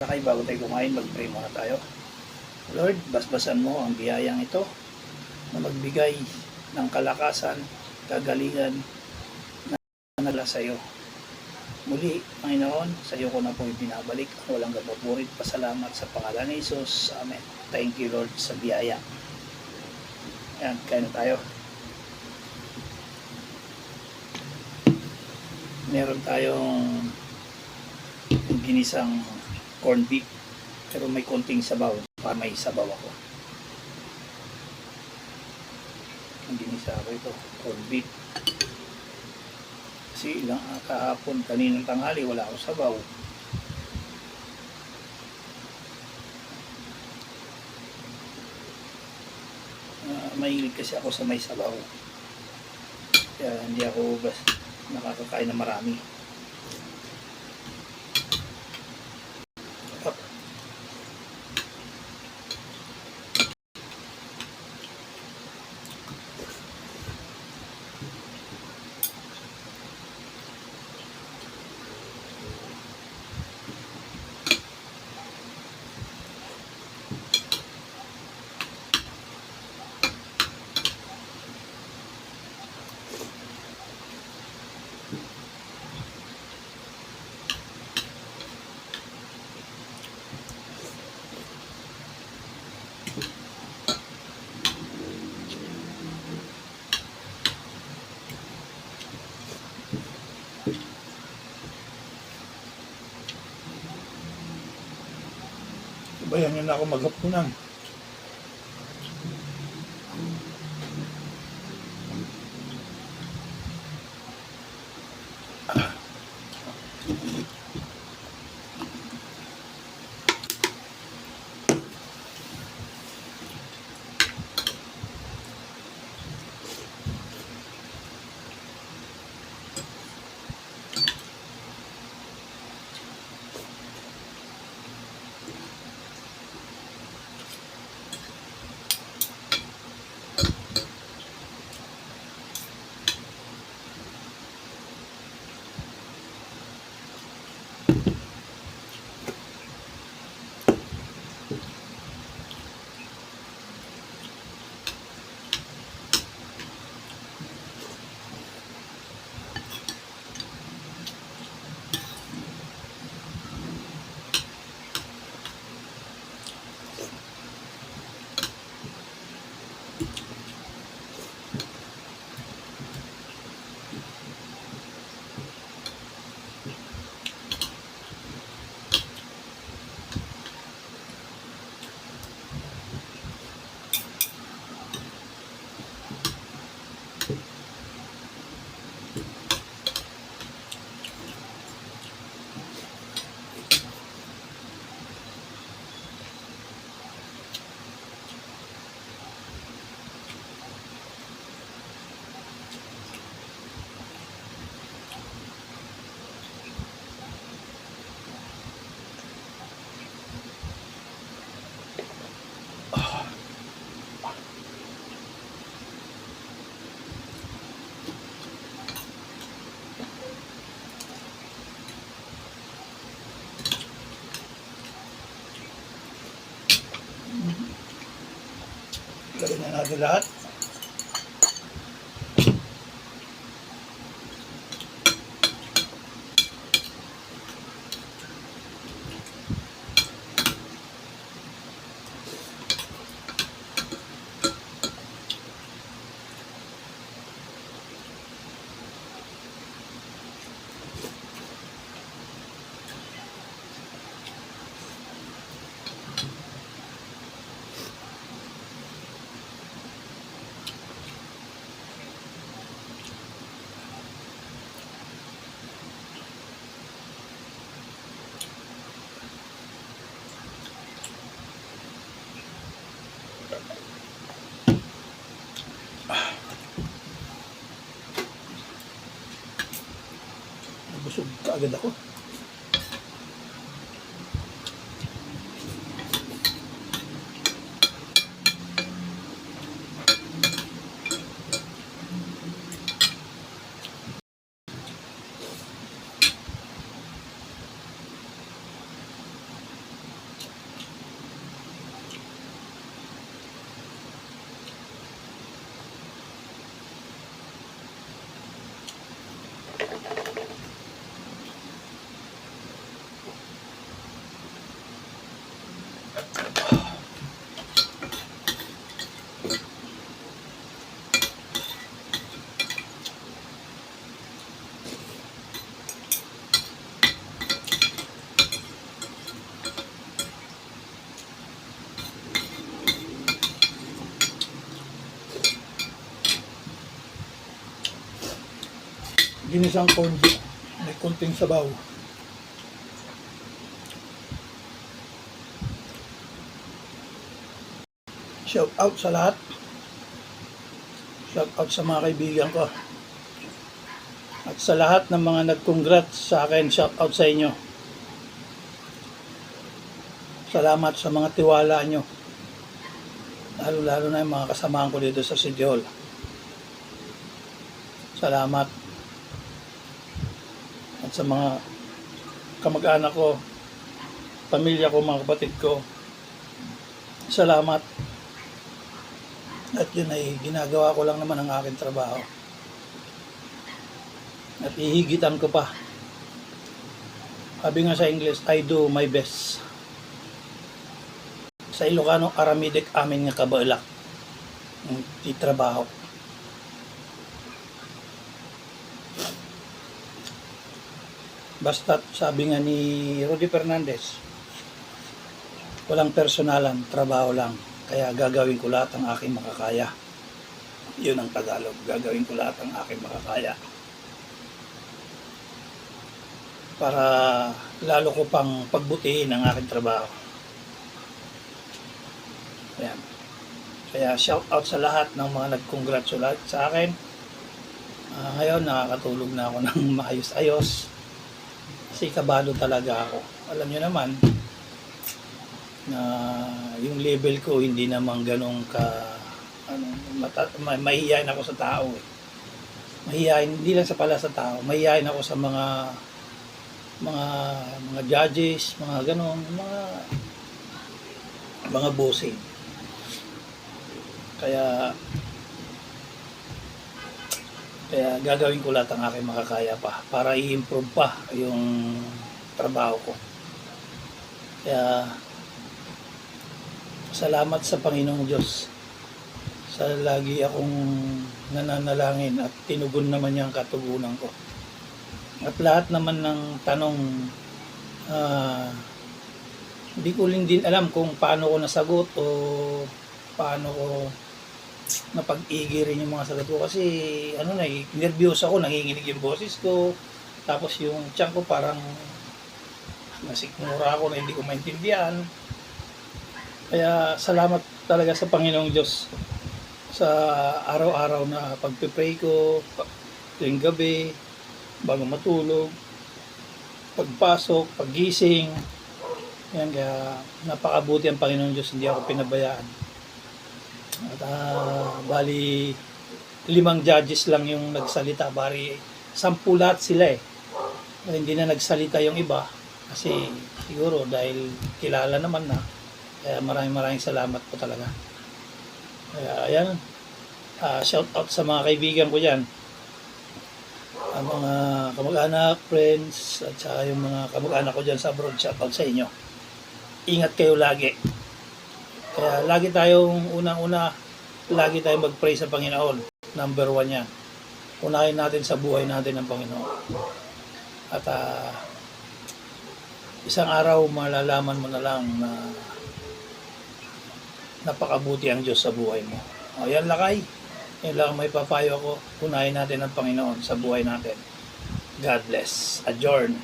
Kaya bago tayo kumain, mag-pray muna tayo. Lord, basbasan mo ang biyayang ito na magbigay ng kalakasan, kagalingan na nala sa iyo. Muli, Panginoon, sa iyo ko na po ibinabalik ang walang kapapurit. Pasalamat sa pangalan ni Jesus. Amen. Thank you, Lord, sa biyaya. Ayan, kain na tayo. Meron tayong ginisang corned beef, pero may konting sabaw para may sabaw ako. Ang ginisa ko ito, corned beef. Kasi ilang kahapon, kaninang tanghali, wala akong sabaw. Mahilig kasi ako sa may sabaw. Kaya hindi ako nakakakain na marami. Bayan nyo na ako maghapunan. Gawin na natin lahat. Busog kaagad ako. ginisang corn beef. May kunting sabaw. Shout out sa lahat. Shout out sa mga kaibigan ko. At sa lahat ng mga nag-congrats sa akin, shout out sa inyo. Salamat sa mga tiwala nyo. Lalo na yung mga kasamahan ko dito sa City Hall. Salamat. At sa mga kamag-anak ko, pamilya ko, mga kapatid ko, salamat. At yun ay ginagawa ko lang naman ang aking trabaho. At ihigitan ko pa. Sabi nga sa English, I do my best. Sa Ilocano, aramidek amin nga kabailak. Yung trabaho. Basta sabi nga ni Rudy Fernandez, walang personalan, trabaho lang. Kaya gagawin ko lahat ang aking makakaya. Yun ang Tagalog. Gagawin ko lahat ang aking makakaya. Para lalo ko pang pagbutihin ang aking trabaho. Ayan. Kaya shout out sa lahat ng mga nag-congratulate sa akin. Ngayon nakakatulog na ako ng maayos-ayos. Kasi kabado talaga ako. Alam nyo naman na yung level ko hindi naman ganun ka mahihayin ako sa tao eh. Mahihayin, hindi lang sa pala sa tao, mahihayin ako sa mga judges, mga ganun, mga bossing. Kaya gagawin ko lahat ang aking makakaya pa para i-improve pa yung trabaho ko. Kaya salamat sa Panginoong Diyos sa lagi akong nananalangin at tinugon naman niya ang katugunan ko. At lahat naman ng tanong, hindi ko din alam kung paano ko nasagot o paano ko napag-igi rin yung mga sagot ko. Kasi nervyos ako, nanginginig yung boses ko. Tapos yung tiyan ko parang nasikmura ako na hindi ko maintindihan. Kaya salamat talaga sa Panginoong Diyos sa araw-araw na pagpipray ko, tuwing gabi, bago matulog, pagpasok, paggising. Yan, kaya napakabuti ang Panginoong Diyos, hindi ako pinabayaan. At bali 5 judges lang yung nagsalita, bali 10 lahat sila eh. Hindi na nagsalita yung iba kasi siguro dahil kilala naman na. Kaya maraming salamat po talaga. Kaya ayan, shout out sa mga kaibigan ko dyan. Ang mga kamag-anak, friends, at saka yung mga kamag-anak ko dyan sa abroad, shout out sa inyo. Ingat kayo lagi. Kaya lagi tayong lagi tayong mag-pray sa Panginoon. Number 1 yan. Unahin natin sa buhay natin ang Panginoon. At isang araw malalaman mo na lang na napakabuti ang Diyos sa buhay mo. Yan lakay. Yan lang may papayo ako. Unahin natin ang Panginoon sa buhay natin. God bless. Adjourn.